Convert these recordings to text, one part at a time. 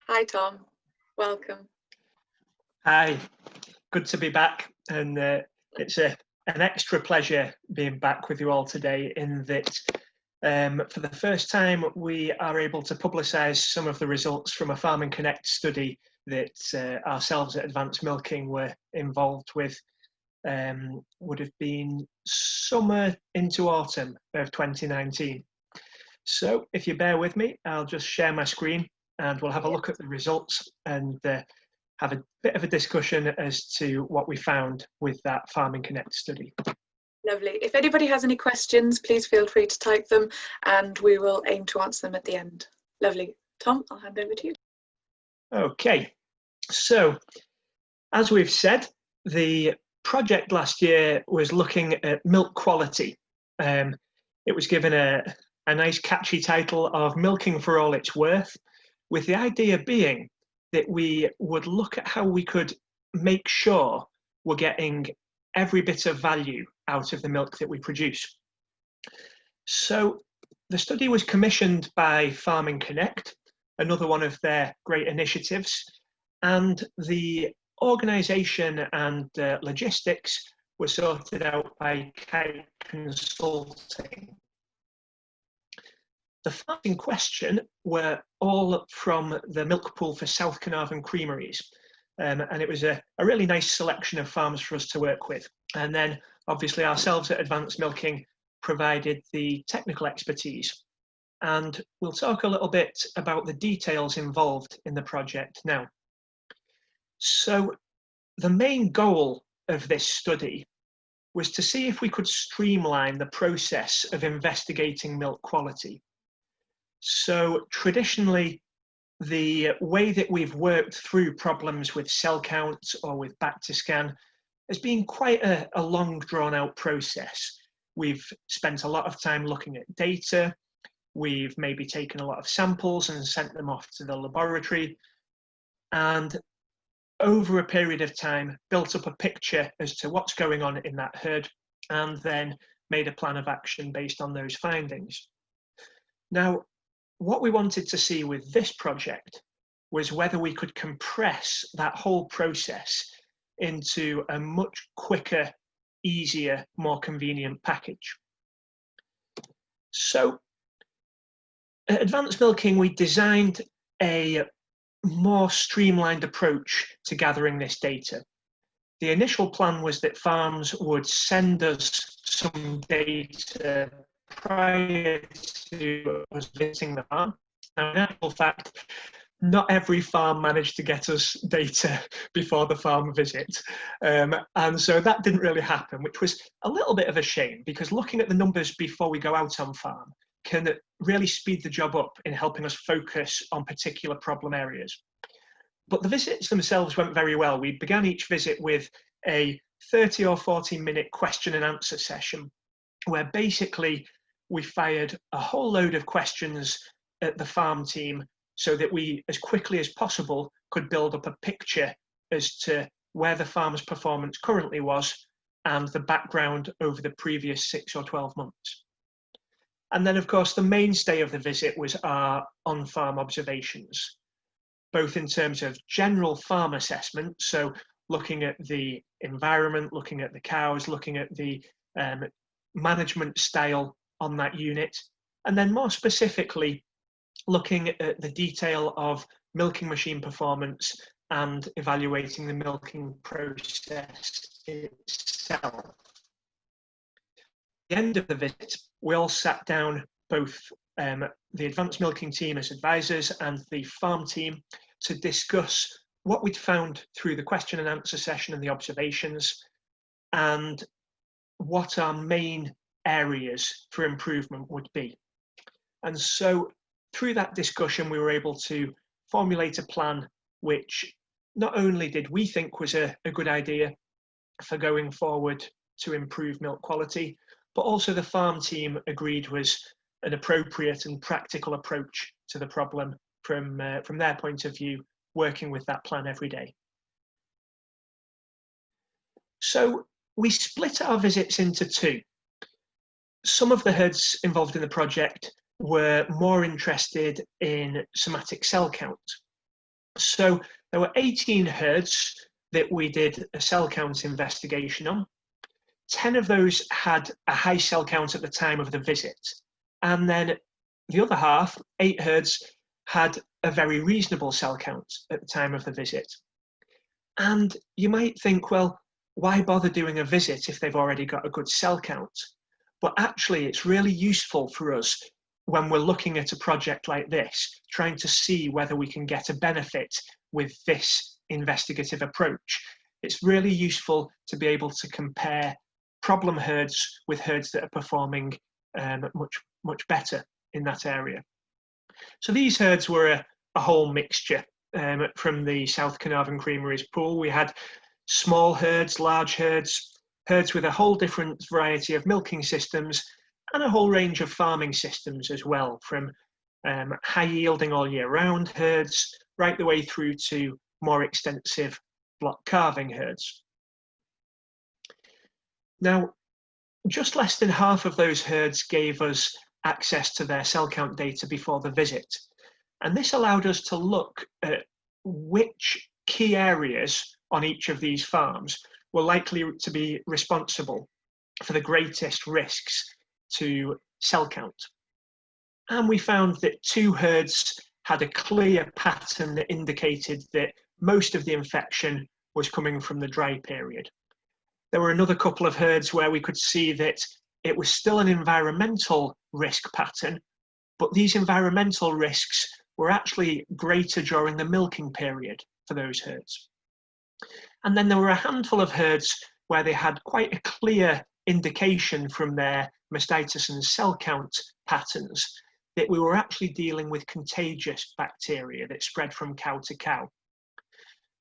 Hi Tom, welcome. Hi, good to be back, and it's an extra pleasure being back with you all today in that for the first time we are able to publicise some of the results from a Farm and Connect study that ourselves at Advanced Milking were involved with. Would have been summer into autumn of 2019. So if you bear with me, I'll just share my screen and we'll have a look at the results and have a bit of a discussion as to what we found with that Farm and Connect study. Lovely. If anybody has any questions, please feel free to type them and we will aim to answer them at the end. Lovely. Tom, I'll hand over to you. Okay, so as we've said, the project last year was looking at milk quality. It was given a nice catchy title of Milking for All It's Worth, with the idea being that we would look at how we could make sure we're getting every bit of value out of the milk that we produce. So the study was commissioned by Farm and Connect, another one of their great initiatives, and the organisation and logistics were sorted out by Kite Consulting. The farms in question were all from the milk pool for South Carnarvon Creameries, and it was a really nice selection of farms for us to work with. And then obviously ourselves at Advanced Milking provided the technical expertise. And we'll talk a little bit about the details involved in the project now. So the main goal of this study was to see if we could streamline the process of investigating milk quality. So traditionally, the way that we've worked through problems with cell counts or with back-to-scan has been quite a long, drawn-out process. We've spent a lot of time looking at data. We've maybe taken a lot of samples and sent them off to the laboratory. And over a period of time, built up a picture as to what's going on in that herd, and then made a plan of action based on those findings. Now, what we wanted to see with this project was whether we could compress that whole process into a much quicker, easier, more convenient package. So at Advanced Milking, we designed a more streamlined approach to gathering this data. The initial plan was that farms would send us some data prior to us visiting the farm. Now, in actual fact, not every farm managed to get us data before the farm visit. And so that didn't really happen, which was a little bit of a shame, because looking at the numbers before we go out on farm can really speed the job up in helping us focus on particular problem areas. But the visits themselves went very well. We began each visit with a 30 or 40-minute question and answer session, where basically we fired a whole load of questions at the farm team so that we, as quickly as possible, could build up a picture as to where the farm's performance currently was and the background over the previous 6 or 12 months. And then, of course, the mainstay of the visit was our on-farm observations, both in terms of general farm assessment, so looking at the environment, looking at the cows, looking at the management style on that unit, and then more specifically, looking at the detail of milking machine performance and evaluating the milking process itself. At the end of the visit, we all sat down, both the Advanced Milking team as advisors and the farm team, to discuss what we'd found through the question and answer session and the observations, and what our main areas for improvement would be. And so through that discussion, we were able to formulate a plan which not only did we think was a good idea for going forward to improve milk quality, but also the farm team agreed was an appropriate and practical approach to the problem from their point of view, working with that plan every day. So we split our visits into two. Some of the herds involved in the project were more interested in somatic cell count. So there were 18 herds that we did a cell count investigation on. 10 of those had a high cell count at the time of the visit. And then the other half, 8 herds, had a very reasonable cell count at the time of the visit. And you might think, well, why bother doing a visit if they've already got a good cell count? But actually, it's really useful for us when we're looking at a project like this, trying to see whether we can get a benefit with this investigative approach. It's really useful to be able to compare problem herds with herds that are performing much better in that area. So these herds were a whole mixture from the South Carnarvon Creameries pool. We had small herds, large herds, herds with a whole different variety of milking systems, and a whole range of farming systems as well, from high yielding all year round herds right the way through to more extensive block calving herds. Now, just less than half of those herds gave us access to their cell count data before the visit. And this allowed us to look at which key areas on each of these farms were likely to be responsible for the greatest risks to cell count. And we found that 2 herds had a clear pattern that indicated that most of the infection was coming from the dry period. There were another couple of herds where we could see that it was still an environmental risk pattern, but these environmental risks were actually greater during the milking period for those herds. And then there were a handful of herds where they had quite a clear indication from their mastitis and cell count patterns that we were actually dealing with contagious bacteria that spread from cow to cow.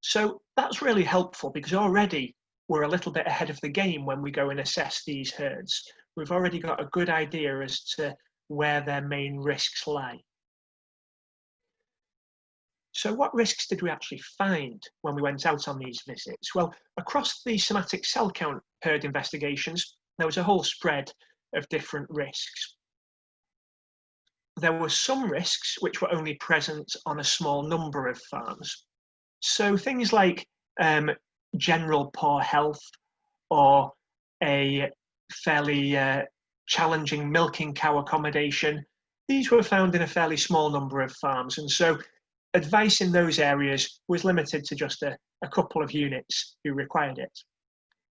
So that's really helpful because already we're a little bit ahead of the game when we go and assess these herds. We've already got a good idea as to where their main risks lie. So what risks did we actually find when we went out on these visits? Well, across the somatic cell count herd investigations, there was a whole spread of different risks. There were some risks which were only present on a small number of farms. So things like general poor health or a fairly challenging milking cow accommodation, these were found in a fairly small number of farms. And so advice in those areas was limited to just a couple of units who required it.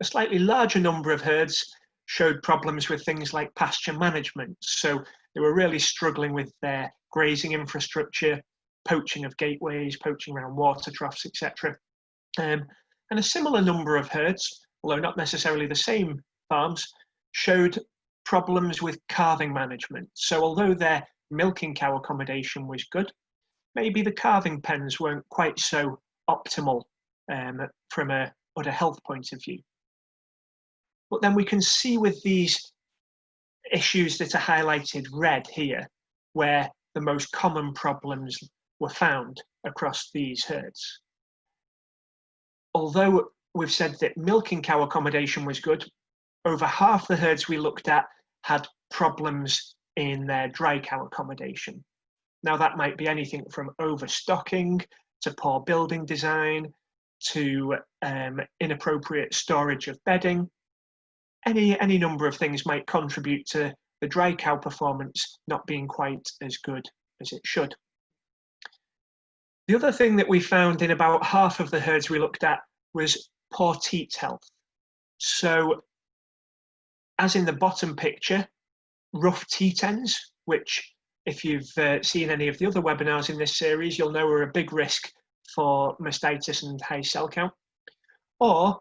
A slightly larger number of herds showed problems with things like pasture management. So they were really struggling with their grazing infrastructure, poaching of gateways, poaching around water troughs, etc. And a similar number of herds, although not necessarily the same farms, showed problems with calving management. So although their milking cow accommodation was good, maybe the calving pens weren't quite so optimal from a udder health point of view. But then we can see with these issues that are highlighted red here, where the most common problems were found across these herds. Although we've said that milking cow accommodation was good, over half the herds we looked at had problems in their dry cow accommodation. Now that might be anything from overstocking to poor building design to inappropriate storage of bedding. Any number of things might contribute to the dry cow performance not being quite as good as it should. The other thing that we found in about half of the herds we looked at was poor teat health. So, as in the bottom picture, rough teat ends, which if you've seen any of the other webinars in this series, you'll know are a big risk for mastitis and high cell count. Or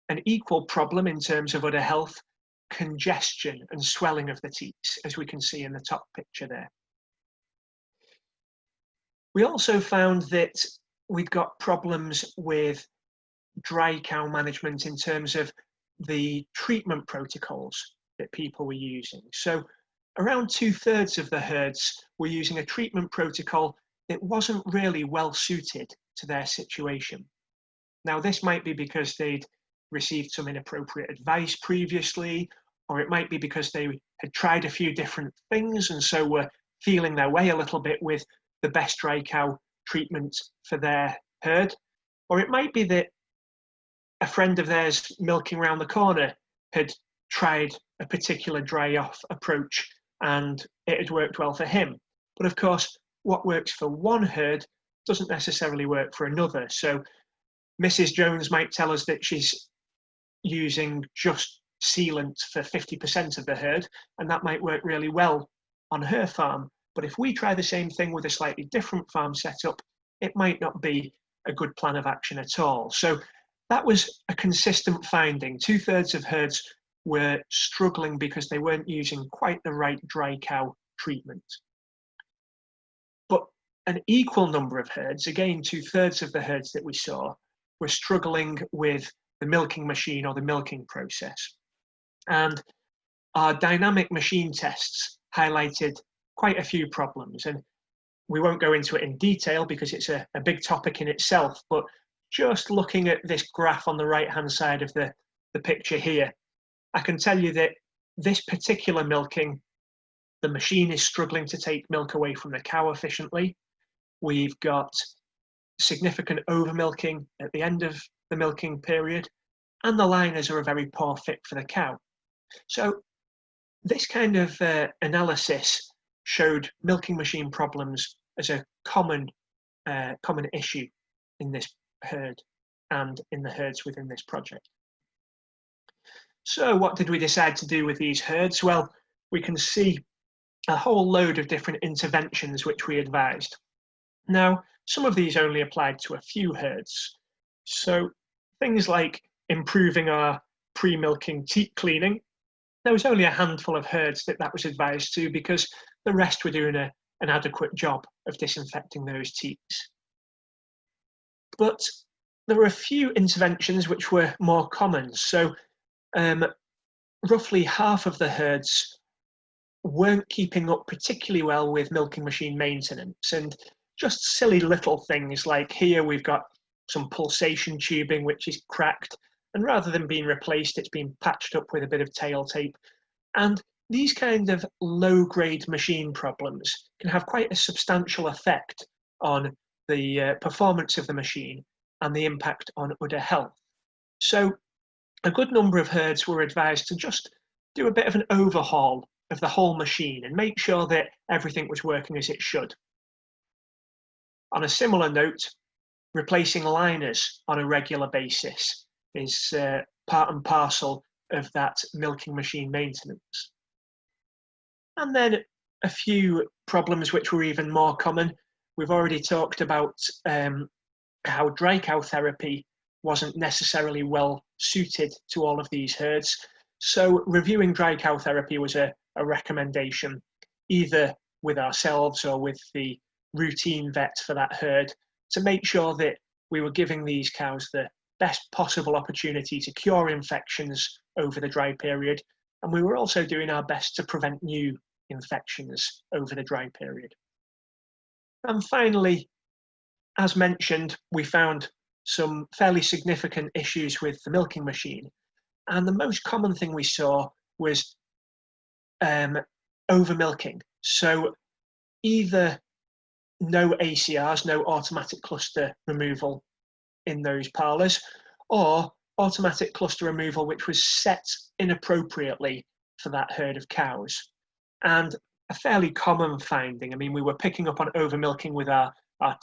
an equal problem in terms of udder health, congestion and swelling of the teats, as we can see in the top picture there. We also found that we've got problems with dry cow management in terms of the treatment protocols that people were using. So around 2/3 of the herds were using a treatment protocol that wasn't really well suited to their situation. Now, this might be because they'd received some inappropriate advice previously, or it might be because they had tried a few different things and so were feeling their way a little bit with the best dry cow treatment for their herd, or it might be that a friend of theirs milking around the corner had tried a particular dry off approach and it had worked well for him. But of course, what works for one herd doesn't necessarily work for another. So Mrs. Jones might tell us that she's using just sealant for 50% of the herd, and that might work really well on her farm. But if we try the same thing with a slightly different farm setup, it might not be a good plan of action at all. So that was a consistent finding. 2/3 of herds were struggling because they weren't using quite the right dry cow treatment. But an equal number of herds, again 2/3 of the herds that we saw, were struggling with the milking machine or the milking process. And our dynamic machine tests highlighted quite a few problems. And we won't go into it in detail because it's a big topic in itself, but just looking at this graph on the right-hand side of the picture here, I can tell you that this particular milking, the machine is struggling to take milk away from the cow efficiently. We've got significant over-milking at the end of the milking period, and the liners are a very poor fit for the cow. So this kind of analysis showed milking machine problems as a common issue in this herd and in the herds within this project. So what did we decide to do with these herds? Well, we can see a whole load of different interventions which we advised. Now, some of these only applied to a few herds. So things like improving our pre-milking teat cleaning. There was only a handful of herds that was advised to because the rest were doing an adequate job of disinfecting those teats. But there were a few interventions which were more common. So roughly half of the herds weren't keeping up particularly well with milking machine maintenance, and just silly little things like here we've got some pulsation tubing which is cracked, and rather than being replaced, it's been patched up with a bit of tail tape. And these kind of low-grade machine problems can have quite a substantial effect on the performance of the machine and the impact on udder health. So a good number of herds were advised to just do a bit of an overhaul of the whole machine and make sure that everything was working as it should. On a similar note, replacing liners on a regular basis is part and parcel of that milking machine maintenance. And then a few problems which were even more common. We've already talked about how dry cow therapy wasn't necessarily well suited to all of these herds. So reviewing dry cow therapy was a recommendation, either with ourselves or with the routine vet for that herd, to make sure that we were giving these cows the best possible opportunity to cure infections over the dry period. And we were also doing our best to prevent new infections over the dry period. And finally, as mentioned, we found some fairly significant issues with the milking machine. And the most common thing we saw was over milking. So either no ACRs, no automatic cluster removal in those parlours, or automatic cluster removal which was set inappropriately for that herd of cows. And a fairly common finding, I mean, we were picking up on over milking with our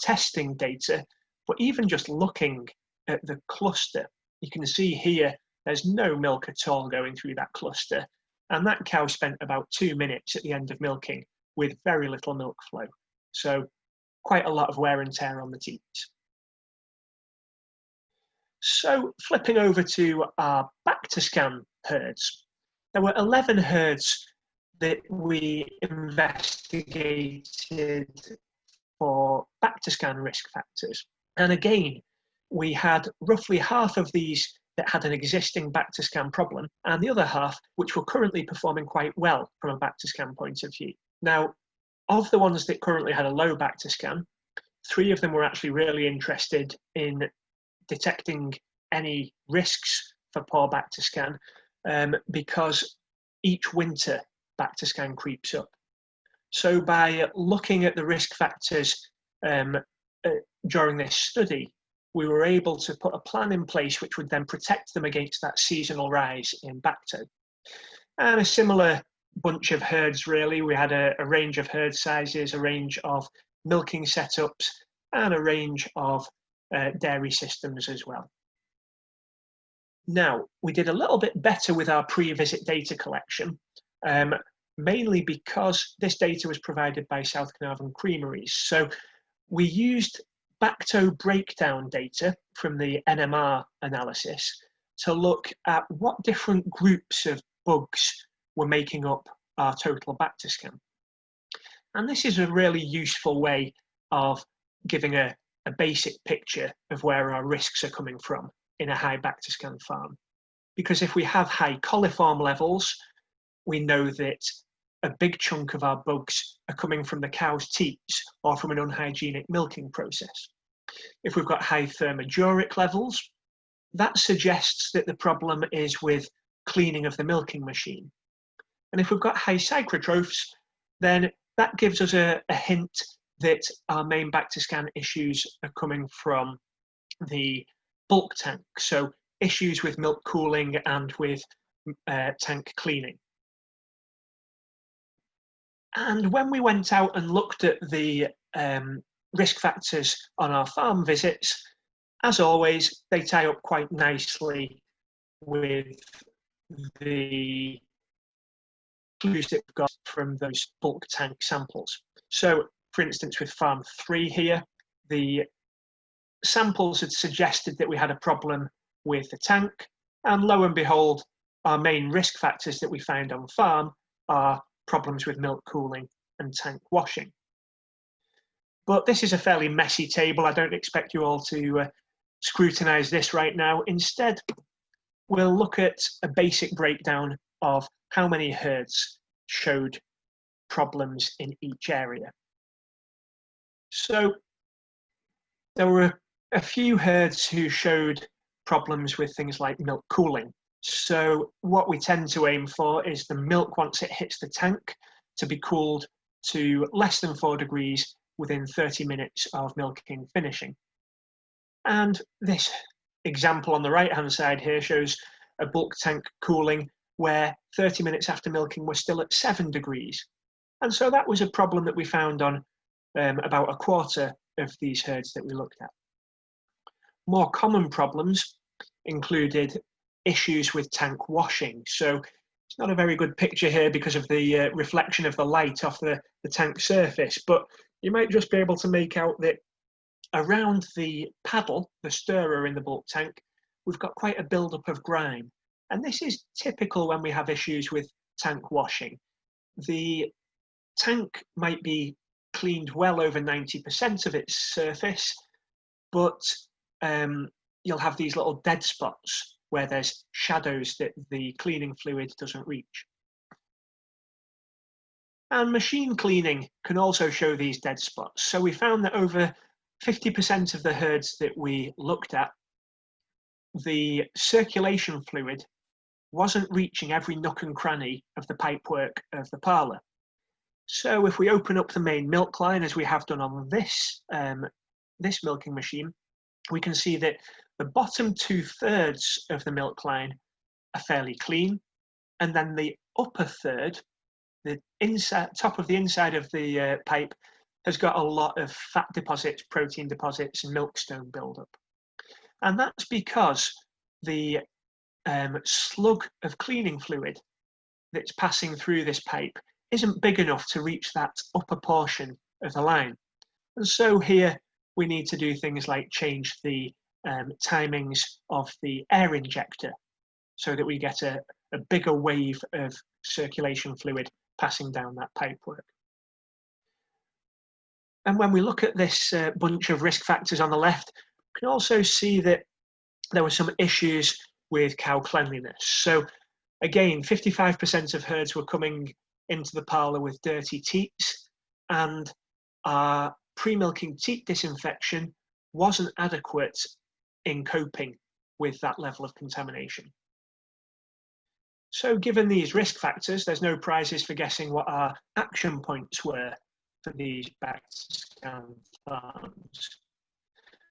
testing data, but even just looking at the cluster, you can see here there's no milk at all going through that cluster. And that cow spent about 2 minutes at the end of milking with very little milk flow. So quite a lot of wear and tear on the teats. So flipping over to our back to scan herds, there were 11 herds that we investigated for back to scan risk factors. And again, we had roughly half of these that had an existing back to scan problem, and the other half which were currently performing quite well from a back to scan point of view. Now, of the ones that currently had a low back to scan, 3 of them were actually really interested in detecting any risks for poor back to scan because each winter back to scan creeps up. So by looking at the risk factors at during this study, we were able to put a plan in place which would then protect them against that seasonal rise in Bacto. And a similar bunch of herds, really. We had a range of herd sizes, a range of milking setups, and a range of dairy systems as well. Now, we did a little bit better with our pre-visit data collection, mainly because this data was provided by South Carnarvon Creameries. So we used Bacto breakdown data from the NMR analysis to look at what different groups of bugs were making up our total Bactoscan. And this is a really useful way of giving a basic picture of where our risks are coming from in a high Bactoscan farm. Because if we have high coliform levels, we know that a big chunk of our bugs are coming from the cow's teats or from an unhygienic milking process. If we've got high thermoduric levels, that suggests that the problem is with cleaning of the milking machine. And if we've got high cycrotrophs, then that gives us a hint that our main Bactoscan issues are coming from the bulk tank, so issues with milk cooling and with tank cleaning. And when we went out and looked at the risk factors on our farm visits, as always, they tie up quite nicely with the clues that we've got from those bulk tank samples. So, for instance, with farm 3 here, the samples had suggested that we had a problem with the tank, and lo and behold, our main risk factors that we find on farm are problems with milk cooling and tank washing. But this is a fairly messy table. I don't expect you all to scrutinize this right now. Instead, we'll look at a basic breakdown of how many herds showed problems in each area. So there were a few herds who showed problems with things like milk cooling. So what we tend to aim for is the milk, once it hits the tank, to be cooled to less than 4 degrees within 30 minutes of milking finishing. And this example on the right-hand side here shows a bulk tank cooling where 30 minutes after milking we're still at 7 degrees. And so that was a problem that we found on about a quarter of these herds that we looked at. More common problems included issues with tank washing. So it's not a very good picture here because of the reflection of the light off the tank surface, but you might just be able to make out that around the paddle, the stirrer in the bulk tank, we've got quite a buildup of grime. And this is typical when we have issues with tank washing. The tank might be cleaned well over 90% of its surface, but you'll have these little dead spots where there's shadows that the cleaning fluid doesn't reach. And machine cleaning can also show these dead spots. So we found that over 50% of the herds that we looked at, the circulation fluid wasn't reaching every nook and cranny of the pipework of the parlour. So if we open up the main milk line, as we have done on this, this milking machine, we can see that the bottom 2/3 of the milk line are fairly clean, and then the upper third, the top of the inside of the pipe, has got a lot of fat deposits, protein deposits, and milkstone buildup. And that's because the slug of cleaning fluid that's passing through this pipe isn't big enough to reach that upper portion of the line. And so here we need to do things like change the timings of the air injector so that we get a bigger wave of circulation fluid passing down that pipework. And when we look at this bunch of risk factors on the left, we can also see that there were some issues with cow cleanliness. So again, 55% of herds were coming into the parlour with dirty teats, and our pre-milking teat disinfection wasn't adequate in coping with that level of contamination. So given these risk factors, there's no prizes for guessing what our action points were for these Bactoscan farms.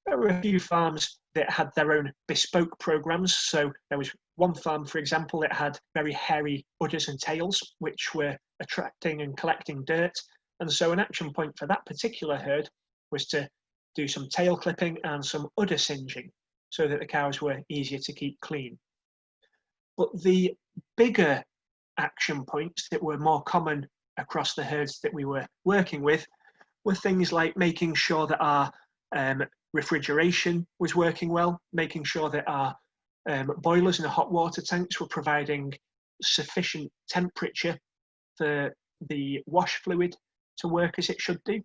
There were a few farms that had their own bespoke programs. So there was one farm, for example, that had very hairy udders and tails, which were attracting and collecting dirt. And so an action point for that particular herd was to do some tail clipping and some udder singeing so that the cows were easier to keep clean. But the bigger action points that were more common across the herds that we were working with were things like making sure that our refrigeration was working well, making sure that our boilers and the hot water tanks were providing sufficient temperature for the wash fluid to work as it should do.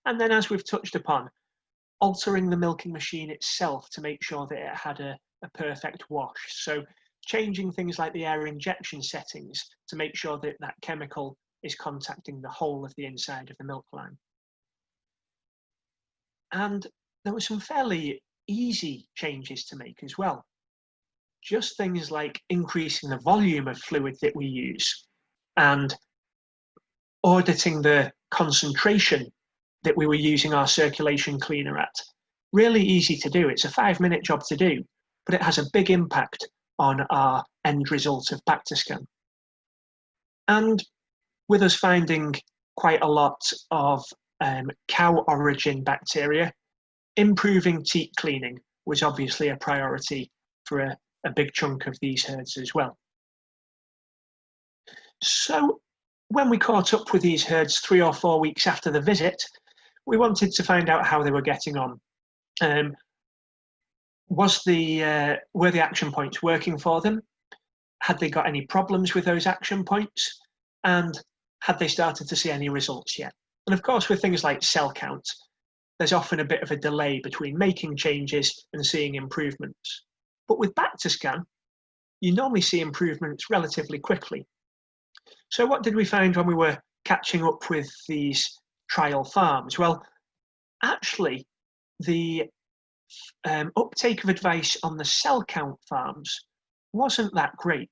And then, as we've touched upon, altering the milking machine itself to make sure that it had a perfect wash. So changing things like the air injection settings to make sure that that chemical is contacting the whole of the inside of the milk line. And there were some fairly easy changes to make as well. Just things like increasing the volume of fluid that we use and auditing the concentration that we were using our circulation cleaner at. Really easy to do. It's a 5-minute job to do, but it has a big impact on our end result of Bactiscan. And with us finding quite a lot of cow origin bacteria, improving teat cleaning was obviously a priority for a big chunk of these herds as well. So when we caught up with these herds 3 or 4 weeks after the visit, we wanted to find out how they were getting on. Were the action points working for them? Had they got any problems with those action points? And had they started to see any results yet? And of course, with things like cell count, there's often a bit of a delay between making changes and seeing improvements. But with Bactiscan, you normally see improvements relatively quickly. So what did we find when we were catching up with these trial farms? Well, actually, the uptake of advice on the cell count farms wasn't that great.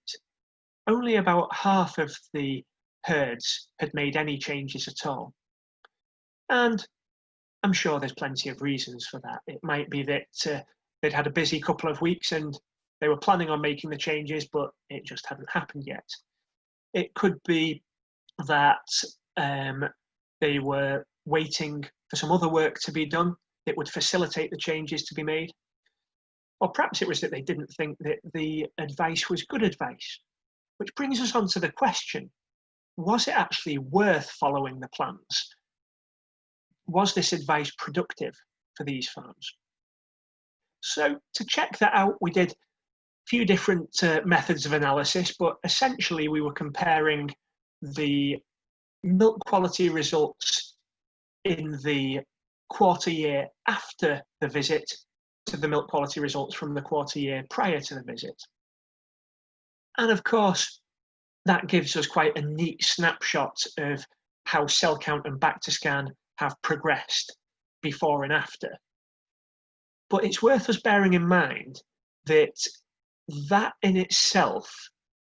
Only about half of the herds had made any changes at all. And I'm sure there's plenty of reasons for that. It might be that they'd had a busy couple of weeks and they were planning on making the changes, but it just hadn't happened yet. It could be that they were waiting for some other work to be done that would facilitate the changes to be made. Or perhaps it was that they didn't think that the advice was good advice. Which brings us on to the question, was it actually worth following the plans? Was this advice productive for these farms? So to check that out, we did a few different methods of analysis, but essentially we were comparing the milk quality results in the quarter year after the visit to the milk quality results from the quarter year prior to the visit. And of course, that gives us quite a neat snapshot of how cell count and Bactiscan have progressed before and after. But it's worth us bearing in mind that that in itself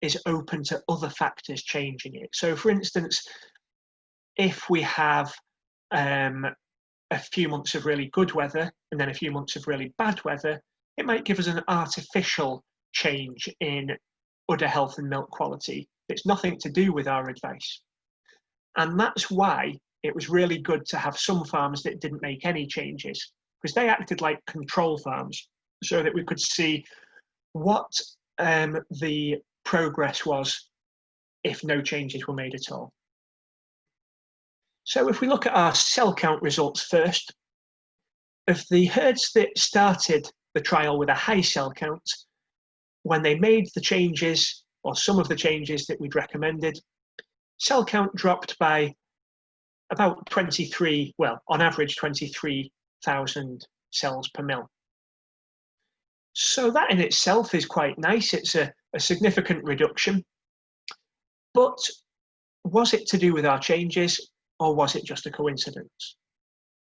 is open to other factors changing it. So for instance, if we have a few months of really good weather and then a few months of really bad weather, it might give us an artificial change in udder health and milk quality. It's nothing to do with our advice. And that's why it was really good to have some farms that didn't make any changes, because they acted like control farms so that we could see what the progress was if no changes were made at all. So if we look at our cell count results first, of the herds that started the trial with a high cell count, when they made the changes, or some of the changes that we'd recommended, cell count dropped by about 23, well, on average 23,000 cells per mil. So that in itself is quite nice. It's a significant reduction. But was it to do with our changes, or was it just a coincidence?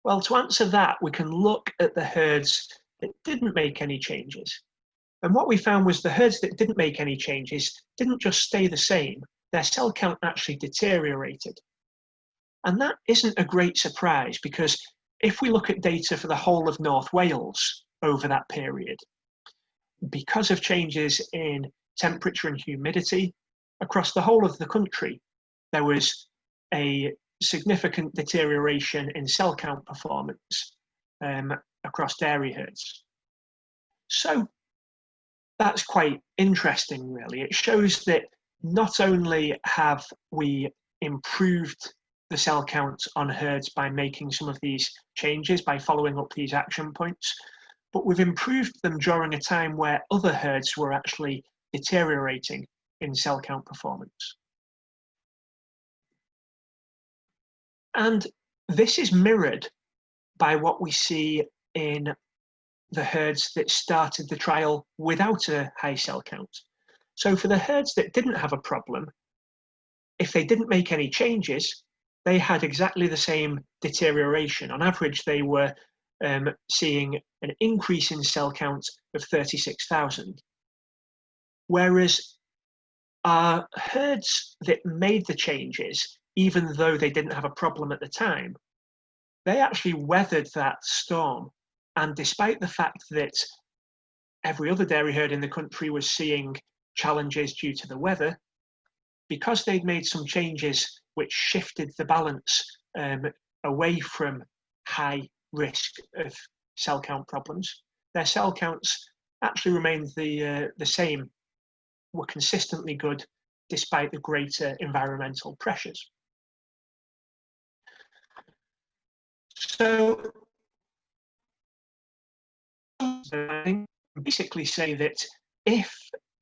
Well, to answer that, we can look at the herds that didn't make any changes. And what we found was the herds that didn't make any changes didn't just stay the same, their cell count actually deteriorated. And that isn't a great surprise, because if we look at data for the whole of North Wales over that period, because of changes in temperature and humidity across the whole of the country, there was a significant deterioration in cell count performance across dairy herds. So that's quite interesting, really. It shows that not only have we improved the cell count on herds by making some of these changes, by following up these action points, but we've improved them during a time where other herds were actually deteriorating in cell count performance. And this is mirrored by what we see in the herds that started the trial without a high cell count. So for the herds that didn't have a problem, if they didn't make any changes, they had exactly the same deterioration. On average, they were seeing an increase in cell count of 36,000. Whereas our herds that made the changes, even though they didn't have a problem at the time, they actually weathered that storm. And despite the fact that every other dairy herd in the country was seeing challenges due to the weather, because they'd made some changes which shifted the balance away from high risk of cell count problems, their cell counts actually remained the same, were consistently good despite the greater environmental pressures. So basically say that if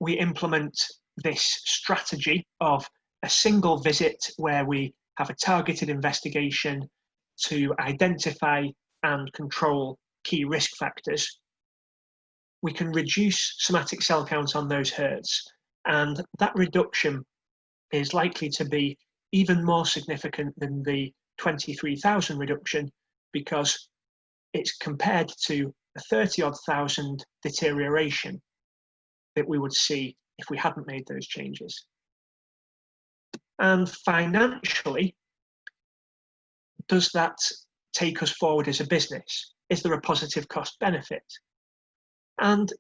we implement this strategy of a single visit where we have a targeted investigation to identify and control key risk factors, we can reduce somatic cell count on those herds. And that reduction is likely to be even more significant than the 23,000 reduction, because it's compared to a 30-odd thousand deterioration that we would see if we hadn't made those changes. And financially, does that take us forward as a business? Is there a positive cost benefit? And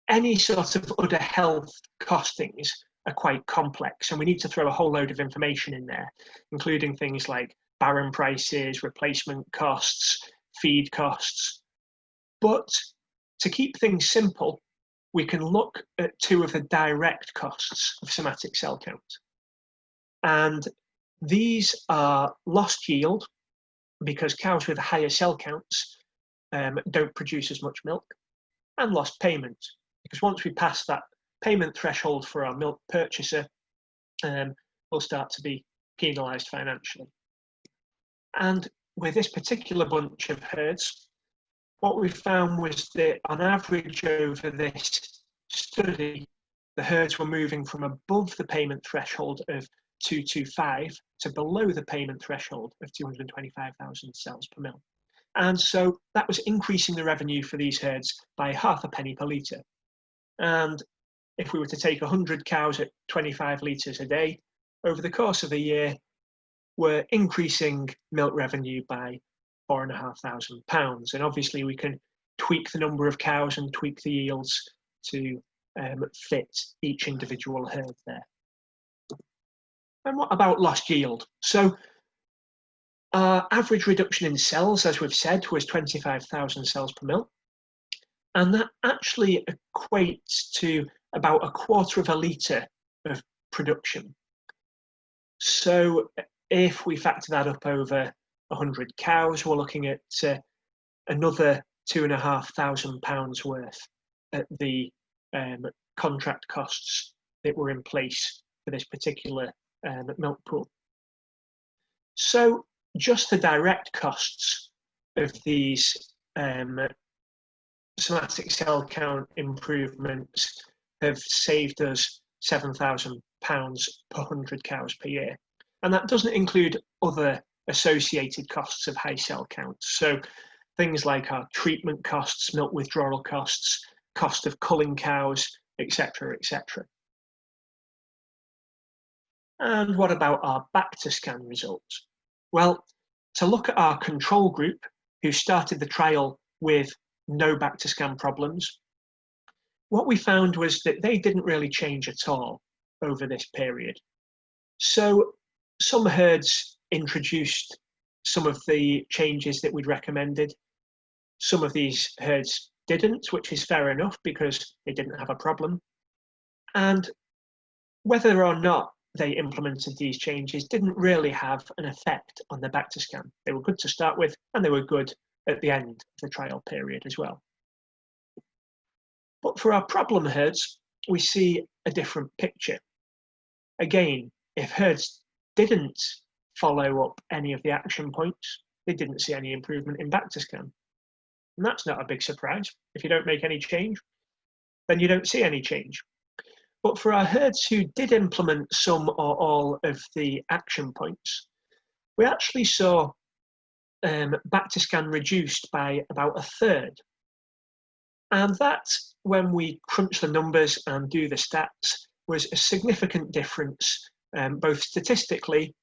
any sort of udder health costings are quite complex, and we need to throw a whole load of information in there, including things like barren prices, replacement costs, feed costs. But to keep things simple, we can look at two of the direct costs of somatic cell count. And these are lost yield, because cows with higher cell counts don't produce as much milk, and lost payment, because once we pass that payment threshold for our milk purchaser, we'll start to be penalised financially. And with this particular bunch of herds, what we found was that on average over this study, the herds were moving from above the payment threshold of 225 to below the payment threshold of 225,000 cells per mil. And so that was increasing the revenue for these herds by ½ penny per litre. And if we were to take 100 cows at 25 litres a day, over the course of a year, we're increasing milk revenue by £4,500. And obviously we can tweak the number of cows and tweak the yields to fit each individual herd there. And what about lost yield? So our average reduction in cells, as we've said, was 25,000 cells per mil. And that actually equates to about 1/4 of a litre of production. So if we factor that up over 100 cows, we're looking at another £2,500 worth at the contract costs that were in place for this particular milk pool. So just the direct costs of these somatic cell count improvements have saved us £7,000 per 100 cows per year. And that doesn't include other associated costs of high cell counts. So things like our treatment costs, milk withdrawal costs, cost of culling cows, etc., etc. And what about our back to scan results? Well, to look at our control group who started the trial with no back to scan problems, what we found was that they didn't really change at all over this period. So some herds introduced some of the changes that we'd recommended. Some of these herds didn't, which is fair enough because they didn't have a problem. And whether or not they implemented these changes didn't really have an effect on the back to scan. They were good to start with, and they were good at the end of the trial period as well. But for our problem herds, we see a different picture. Again, if herds didn't follow up any of the action points, they didn't see any improvement in back to scan. And that's not a big surprise. If you don't make any change, then you don't see any change. But for our herds who did implement some or all of the action points, we actually saw back to scan reduced by about a third. And that, when we crunch the numbers and do the stats, was a significant difference, both statistically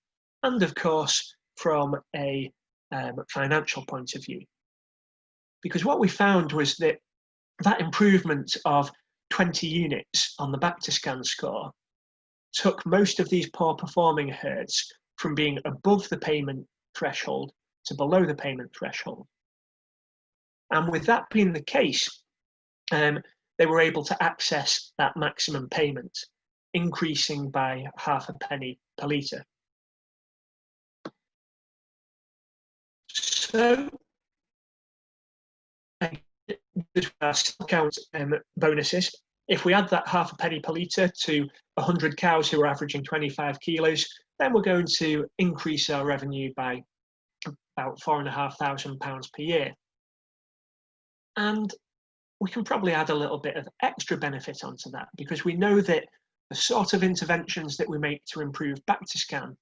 and, of course, from a financial point of view. Because what we found was that that improvement of 20 units on the back to scan score took most of these poor performing herds from being above the payment threshold to below the payment threshold. And with that being the case, they were able to access that maximum payment, increasing by ½ per litre. So, our cell count bonuses. If we add that £0.5 per litre to 100 cows who are averaging 25 kilos, then we're going to increase our revenue by about £4,500 per year. And we can probably add a little bit of extra benefit onto that, because we know that the sort of interventions that we make to improve back to scan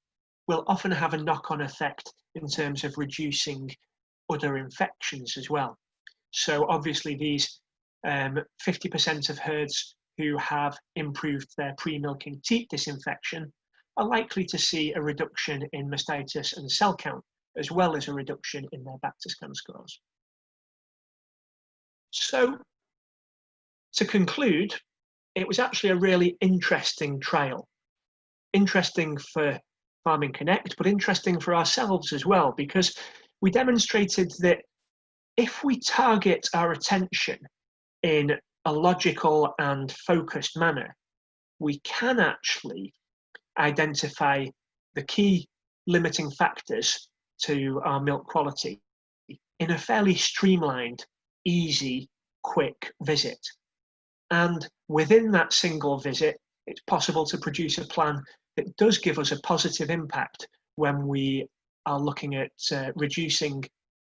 will often have a knock-on effect in terms of reducing other infections as well. So obviously these 50% of herds who have improved their pre-milking teat disinfection are likely to see a reduction in mastitis and cell count, as well as a reduction in their back to scan scores. So, to conclude, it was actually a really interesting trial. Interesting for Farming Connect, but interesting for ourselves as well, because we demonstrated that if we target our attention in a logical and focused manner, we can actually identify the key limiting factors to our milk quality in a fairly streamlined, easy, quick visit. And within that single visit, it's possible to produce a plan that does give us a positive impact when we are looking at reducing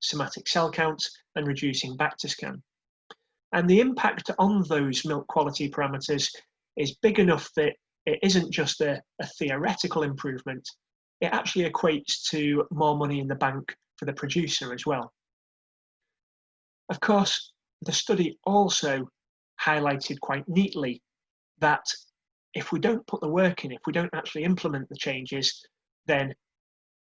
somatic cell counts and reducing back to scan. And the impact on those milk quality parameters is big enough that it isn't just a theoretical improvement, it actually equates to more money in the bank for the producer as well. Of course, the study also highlighted quite neatly that if we don't put the work in, if we don't actually implement the changes, then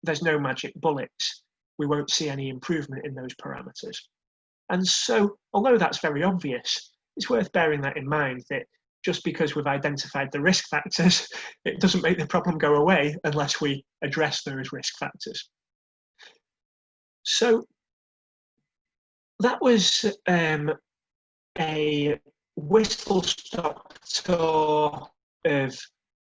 there's no magic bullets. We won't see any improvement in those parameters. And so, although that's very obvious, it's worth bearing that in mind, that just because we've identified the risk factors, it doesn't make the problem go away unless we address those risk factors. So that was a whistle-stop tour of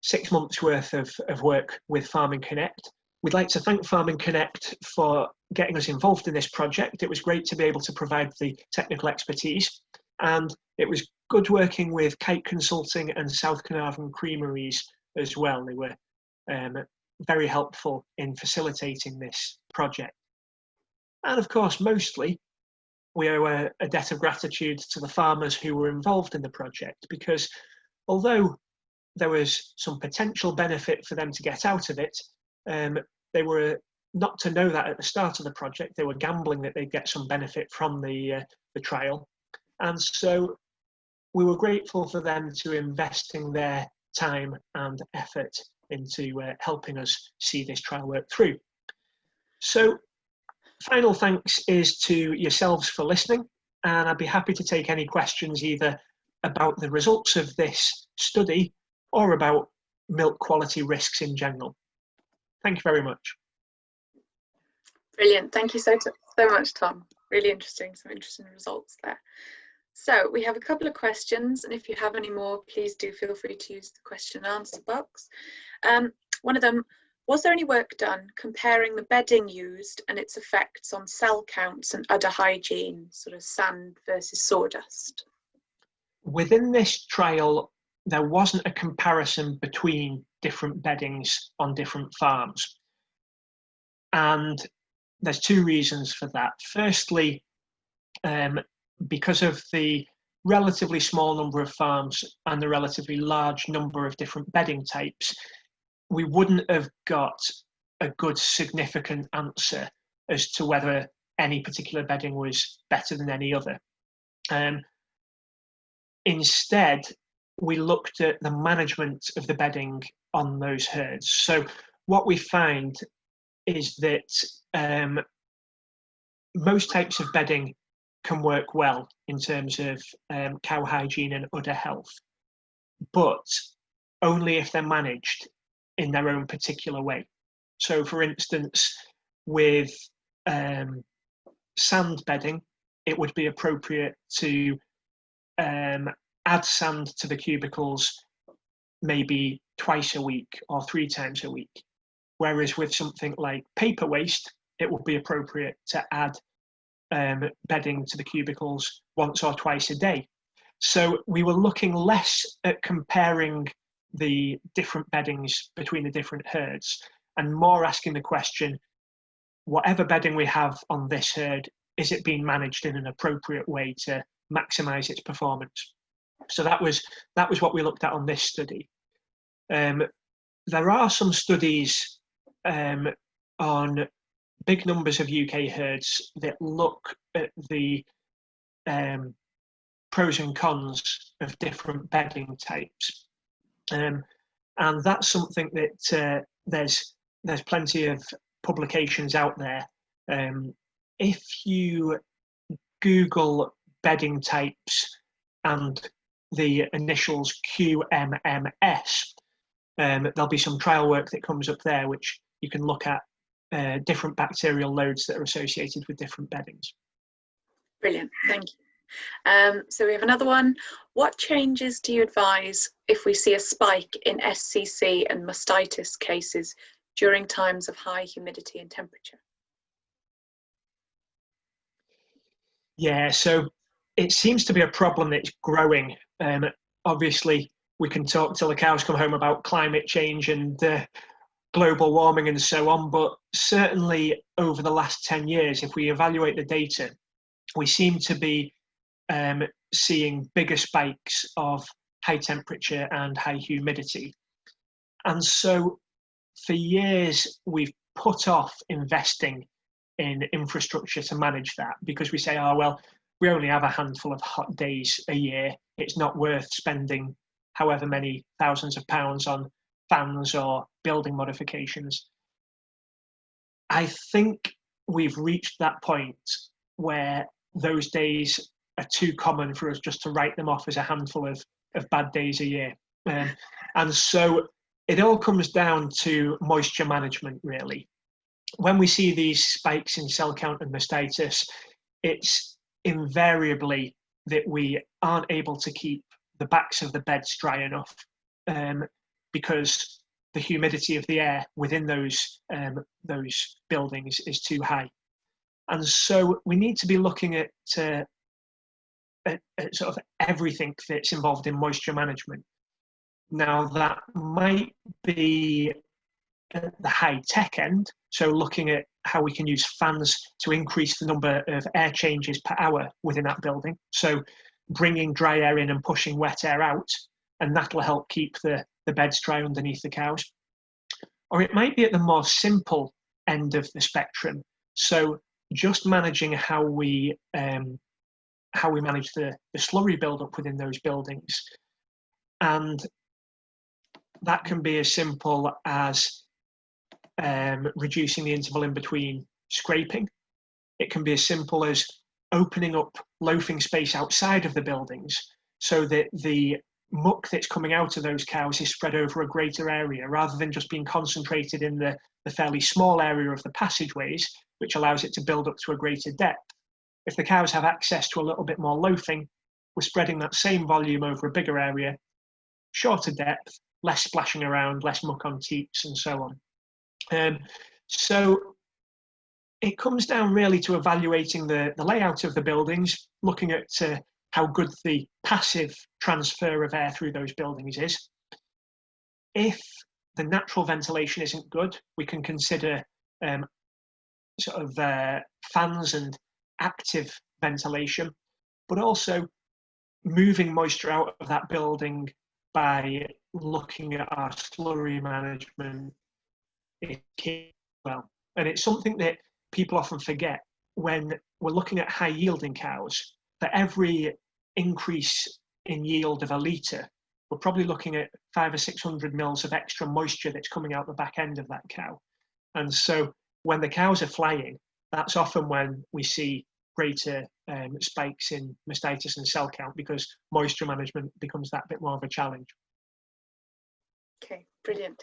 6 months worth of work with Farming Connect. We'd like to thank Farming Connect for getting us involved in this project. It was great to be able to provide the technical expertise, and it was good working with Kite Consulting and South Carnarvon Creameries as well. They were very helpful in facilitating this project. And of course, mostly, we owe a debt of gratitude to the farmers who were involved in the project, because although there was some potential benefit for them to get out of it, they were not to know that at the start of the project. They were gambling that they'd get some benefit from the trial. And so we were grateful for them to investing their time and effort into helping us see this trial work through. So final thanks is to yourselves for listening, and I'd be happy to take any questions either about the results of this study or about milk quality risks in general. Thank you very much. Brilliant. Thank you so much, Tom. Really interesting, some interesting results there. So we have a couple of questions, and if you have any more, please do feel free to use the question and answer box. One of them, was there any work done comparing the bedding used and its effects on cell counts and udder hygiene, sort of sand versus sawdust? Within this trial, there wasn't a comparison between different beddings on different farms. And there's two reasons for that. Firstly, because of the relatively small number of farms and the relatively large number of different bedding types, we wouldn't have got a good significant answer as to whether any particular bedding was better than any other. Instead, we looked at the management of the bedding on those herds. So what we find is that most types of bedding can work well in terms of cow hygiene and udder health, but only if they're managed in their own particular way. So for instance, with sand bedding, it would be appropriate to add sand to the cubicles maybe twice a week or 3 times a week. Whereas with something like paper waste, it would be appropriate to add bedding to the cubicles once or twice a day. So we were looking less at comparing the different beddings between the different herds and more asking the question, whatever bedding we have on this herd, is it being managed in an appropriate way to maximize its performance? So that was what we looked at on this study. There are some studies on big numbers of UK herds that look at the pros and cons of different bedding types. And that's something that there's plenty of publications out there. If you Google bedding types and the initials QMMS, there'll be some trial work that comes up there which you can look at different bacterial loads that are associated with different beddings. Brilliant, thank you. So we have another one. What changes do you advise if we see a spike in SCC and mastitis cases during times of high humidity and temperature? Yeah, so it seems to be a problem that's growing. Obviously, we can talk till the cows come home about climate change and global warming and so on, but certainly over the last 10 years, if we evaluate the data, we seem to be seeing bigger spikes of high temperature and high humidity. And so for years, we've put off investing in infrastructure to manage that because we say, oh, well, we only have a handful of hot days a year. It's not worth spending however many thousands of pounds on fans or building modifications. I think we've reached that point where those days are too common for us just to write them off as a handful of bad days a year. And so it all comes down to moisture management, really. When we see these spikes in cell count and mastitis, it's invariably that we aren't able to keep the backs of the beds dry enough because the humidity of the air within those buildings is too high. And so we need to be looking at sort of everything that's involved in moisture management. Now, that might be at the high-tech end, so looking at how we can use fans to increase the number of air changes per hour within that building. So bringing dry air in and pushing wet air out, and that'll help keep the beds dry underneath the cows. Or it might be at the more simple end of the spectrum. So just managing how we manage the slurry buildup within those buildings. And that can be as simple as reducing the interval in between scraping. it can be as simple as opening up loafing space outside of the buildings so that the muck that's coming out of those cows is spread over a greater area rather than just being concentrated in the fairly small area of the passageways, which allows it to build up to a greater depth. If the cows have access to a little bit more loafing, we're spreading that same volume over a bigger area, shorter depth, less splashing around, less muck on teats and so on. So it comes down really to evaluating the layout of the buildings, looking at how good the passive transfer of air through those buildings is. If the natural ventilation isn't good, we can consider fans and active ventilation, but also moving moisture out of that building by looking at our slurry management is key as well. And it's something that people often forget when we're looking at high yielding cows. For every increase in yield of a litre, we're probably looking at 500 or 600 mils of extra moisture that's coming out the back end of that cow. And so when the cows are flying, that's often when we see greater spikes in mastitis and cell count, because moisture management becomes that bit more of a challenge. Okay, brilliant.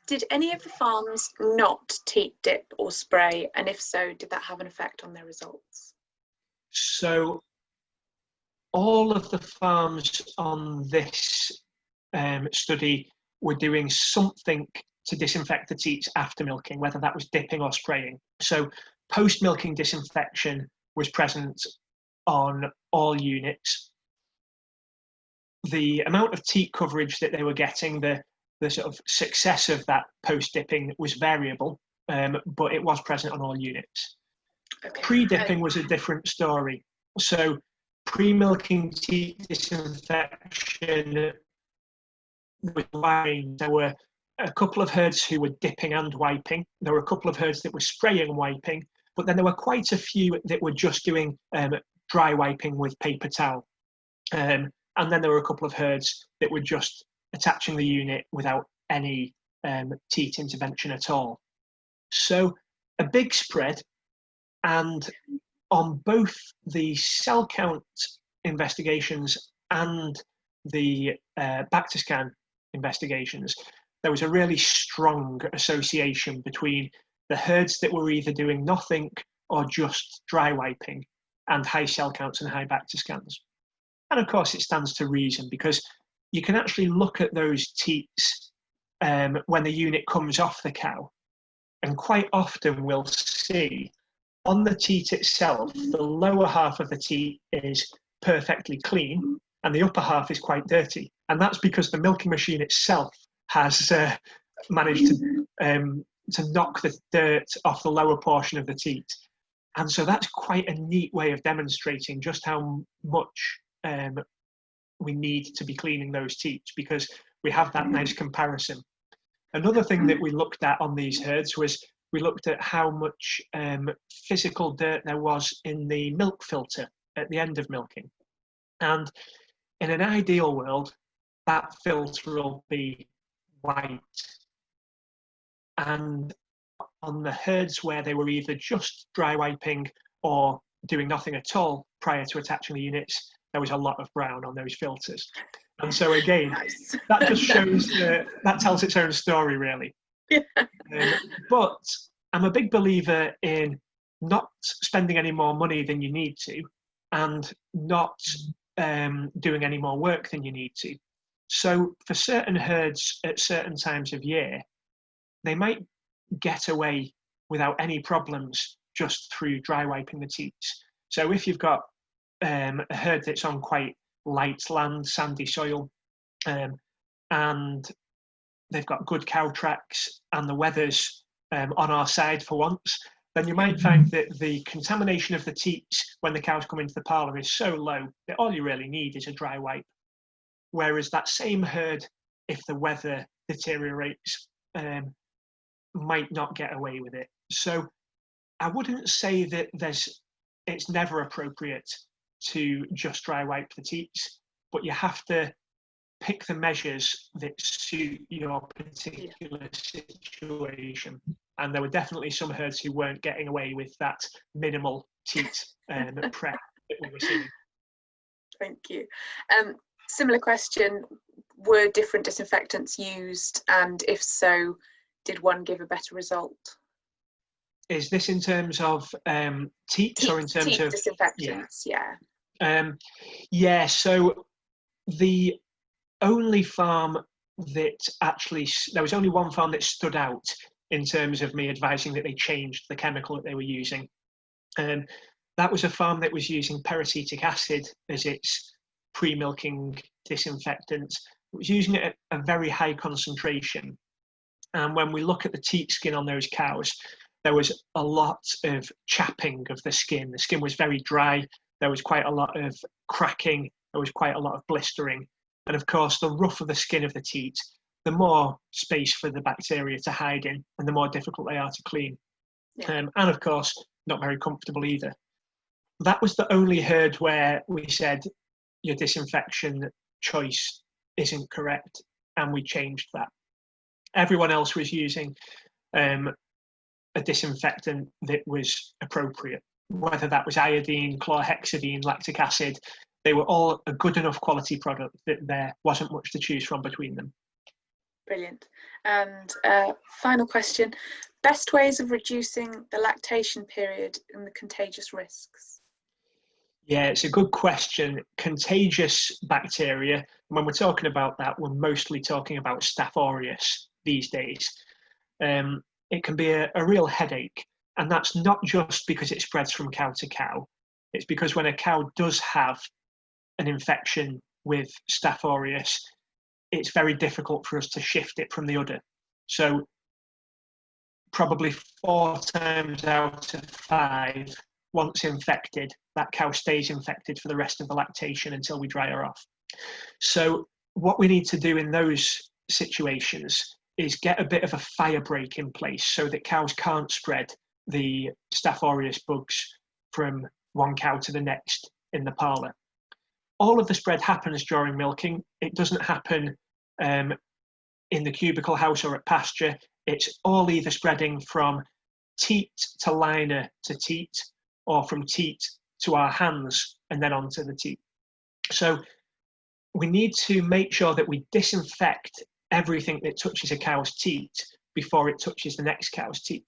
Did any of the farms not teat dip or spray? And if so, did that have an effect on their results? So all of the farms on this study were doing something to disinfect the teats after milking, whether that was dipping or spraying. So post-milking disinfection was present on all units. The amount of teat coverage that they were getting, the sort of success of that post-dipping was variable, but it was present on all units. Okay. Pre-dipping was a different story. So pre-milking teat disinfection was varying. There were a couple of herds who were dipping and wiping. There were a couple of herds that were spraying and wiping, but then there were quite a few that were just doing dry wiping with paper towel. And then there were a couple of herds that were just attaching the unit without any teat intervention at all. So a big spread, and on both the cell count investigations and the Bactiscan investigations, there was a really strong association between the herds that were either doing nothing or just dry wiping and high cell counts and high Bactiscans. And of course it stands to reason, because you can actually look at those teats when the unit comes off the cow, and quite often we'll see on the teat itself, the lower half of the teat is perfectly clean and the upper half is quite dirty. And that's because the milking machine itself has managed to knock the dirt off the lower portion of the teat. And so that's quite a neat way of demonstrating just how much we need to be cleaning those teats, because we have that nice comparison. Another thing that we looked at on these herds was we looked at how much physical dirt there was in the milk filter at the end of milking. And in an ideal world, that filter will be white. And on the herds where they were either just dry wiping or doing nothing at all prior to attaching the units, there was a lot of brown on those filters. And so again, nice. That just shows, that tells its own story really. Yeah. But I'm a big believer in not spending any more money than you need to, and not doing any more work than you need to. So for certain herds at certain times of year, they might get away without any problems just through dry wiping the teats. So if you've got a herd that's on quite light land, sandy soil, and they've got good cow tracks and the weather's on our side for once, then you might find that the contamination of the teats when the cows come into the parlour is so low that all you really need is a dry wipe. Whereas that same herd, if the weather deteriorates, might not get away with it. So I wouldn't say that it's never appropriate to just dry wipe the teats, but you have to pick the measures that suit your particular situation. And there were definitely some herds who weren't getting away with that minimal teat prep that we were seeing. Thank you. Similar question, were different disinfectants used? And if so, did one give a better result? Is this in terms of teats or in terms teat of disinfectants? Yeah. Yeah, so the only farm that actually, there was only one farm that stood out in terms of me advising that they changed the chemical that they were using. That was a farm that was using peracetic acid as its pre-milking disinfectant. It was using it at a very high concentration. And when we look at the teat skin on those cows, there was a lot of chapping of the skin. The skin was very dry. There was quite a lot of cracking. There was quite a lot of blistering. And of course, the rougher the skin of the teat, the more space for the bacteria to hide in and the more difficult they are to clean. Yeah. And of course, not very comfortable either. That was the only herd where we said, your disinfection choice isn't correct, and we changed that. Everyone else was using a disinfectant that was appropriate, whether that was iodine, chlorhexidine, lactic acid. They were all a good enough quality product that there wasn't much to choose from between them. Brilliant. And final question, best ways of reducing the lactation period and the contagious risks? Yeah, it's a good question. Contagious bacteria, when we're talking about that, we're mostly talking about Staph aureus these days. It can be a real headache, and that's not just because it spreads from cow to cow. It's because when a cow does have an infection with Staph aureus, it's very difficult for us to shift it from the udder. So probably 4 times out of 5, once infected, that cow stays infected for the rest of the lactation until we dry her off. So what we need to do in those situations is get a bit of a fire break in place so that cows can't spread the Staph aureus bugs from one cow to the next in the parlour. All of the spread happens during milking. It doesn't happen in the cubicle house or at pasture. It's all either spreading from teat to liner to teat, or from teat to our hands and then onto the teat. So we need to make sure that we disinfect everything that touches a cow's teat before it touches the next cow's teat.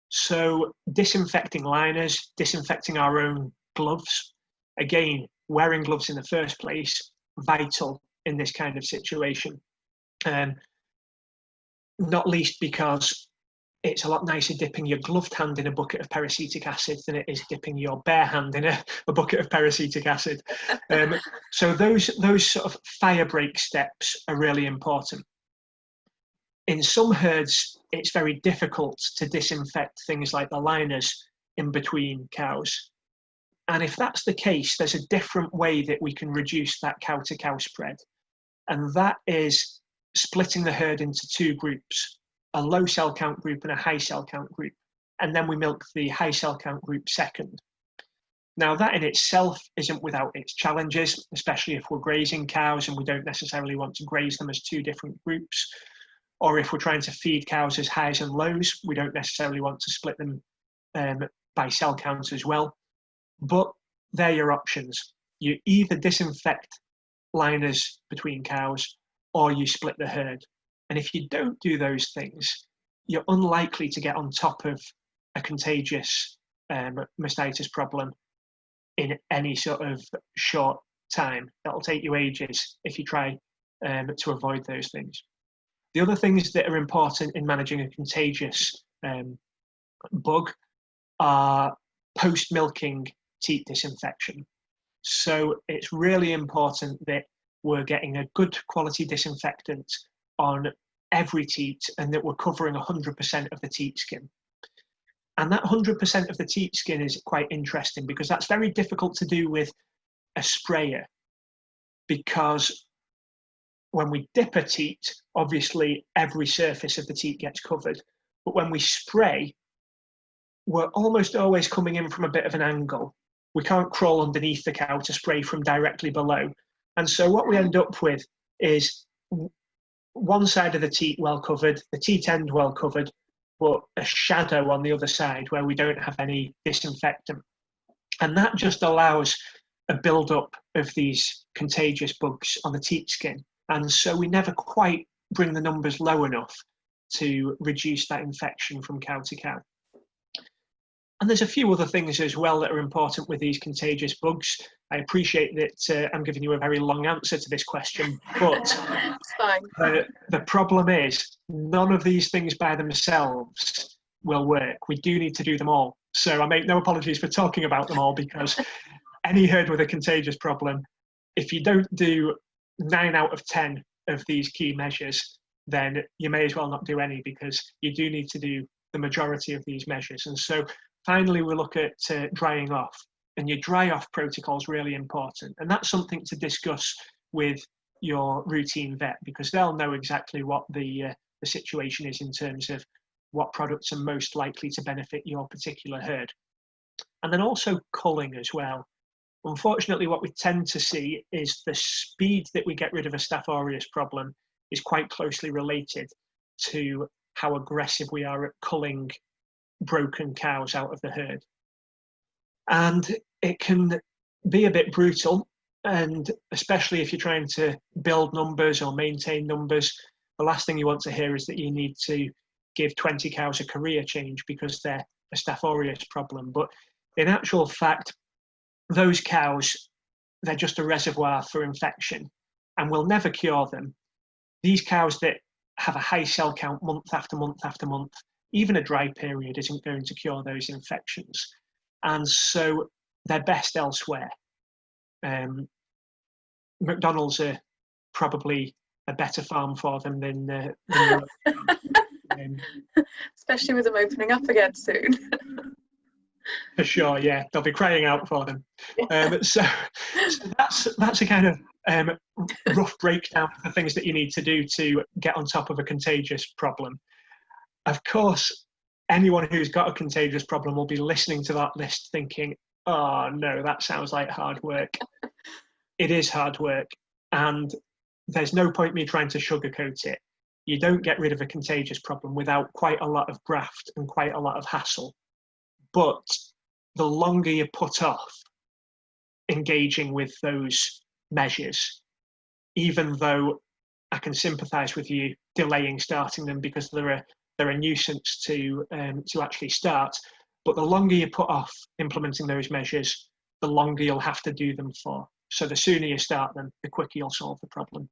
So disinfecting liners, disinfecting our own gloves, again, wearing gloves in the first place, vital in this kind of situation. Not least because it's a lot nicer dipping your gloved hand in a bucket of peracetic acid than it is dipping your bare hand in a bucket of peracetic acid. So those sort of fire break steps are really important. In some herds, it's very difficult to disinfect things like the liners in between cows. And if that's the case, there's a different way that we can reduce that cow-to-cow spread. And that is splitting the herd into 2 groups, a low cell count group and a high cell count group. And then we milk the high cell count group second. Now that in itself isn't without its challenges, especially if we're grazing cows and we don't necessarily want to graze them as 2 different groups. Or if we're trying to feed cows as highs and lows, we don't necessarily want to split them by cell count as well. But they're your options. You either disinfect liners between cows or you split the herd. And if you don't do those things, you're unlikely to get on top of a contagious mastitis problem in any sort of short time. That'll take you ages if you try to avoid those things. The other things that are important in managing a contagious bug are post-milking teat disinfection. So it's really important that we're getting a good quality disinfectant on every teat and that we're covering 100% of the teat skin. And that 100% of the teat skin is quite interesting because that's very difficult to do with a sprayer, because when we dip a teat, obviously every surface of the teat gets covered. But when we spray, we're almost always coming in from a bit of an angle. We can't crawl underneath the cow to spray from directly below. And so what we end up with is one side of the teat well covered, the teat end well covered, but a shadow on the other side where we don't have any disinfectant. And that just allows a build-up of these contagious bugs on the teat skin. And so we never quite bring the numbers low enough to reduce that infection from cow to cow. And there's a few other things as well that are important with these contagious bugs. I appreciate that I'm giving you a very long answer to this question, but It's fine. the problem is none of these things by themselves will work. We do need to do them all. So I make no apologies for talking about them all, because any herd with a contagious problem, if you don't do 9 out of 10 of these key measures, then you may as well not do any, because you do need to do the majority of these measures. And so finally, we look at drying off, and your dry off protocol is really important. And that's something to discuss with your routine vet, because they'll know exactly what the situation is in terms of what products are most likely to benefit your particular herd. And then also culling as well. Unfortunately, what we tend to see is the speed that we get rid of a Staph aureus problem is quite closely related to how aggressive we are at culling broken cows out of the herd. And it can be a bit brutal, and especially if you're trying to build numbers or maintain numbers, the last thing you want to hear is that you need to give 20 cows a career change because they're a Staph aureus problem. But in actual fact, those cows, they're just a reservoir for infection, and we'll never cure them. These cows that have a high cell count month after month after month, even a dry period isn't going to cure those infections. And so they're best elsewhere. McDonald's are probably a better farm for them than especially with them opening up again soon. For sure, yeah, they'll be crying out for them. So that's a kind of rough breakdown of the things that you need to do to get on top of a contagious problem. Of course, anyone who's got a contagious problem will be listening to that list thinking, oh no, that sounds like hard work. It is hard work, and there's no point me trying to sugarcoat it. You don't get rid of a contagious problem without quite a lot of graft and quite a lot of hassle. But the longer you put off engaging with those measures, even though I can sympathise with you delaying starting them because they're a nuisance to actually start, but the longer you put off implementing those measures, the longer you'll have to do them for. So the sooner you start them, the quicker you'll solve the problem.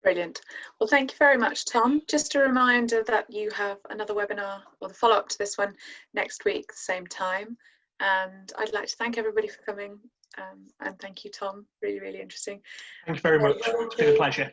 Brilliant. Well, thank you very much, Tom. Just a reminder that you have another webinar, or the follow-up to this one, next week, the same time. And I'd like to thank everybody for coming. And thank you, Tom. Really, really interesting. Thank you very much. It's been a pleasure.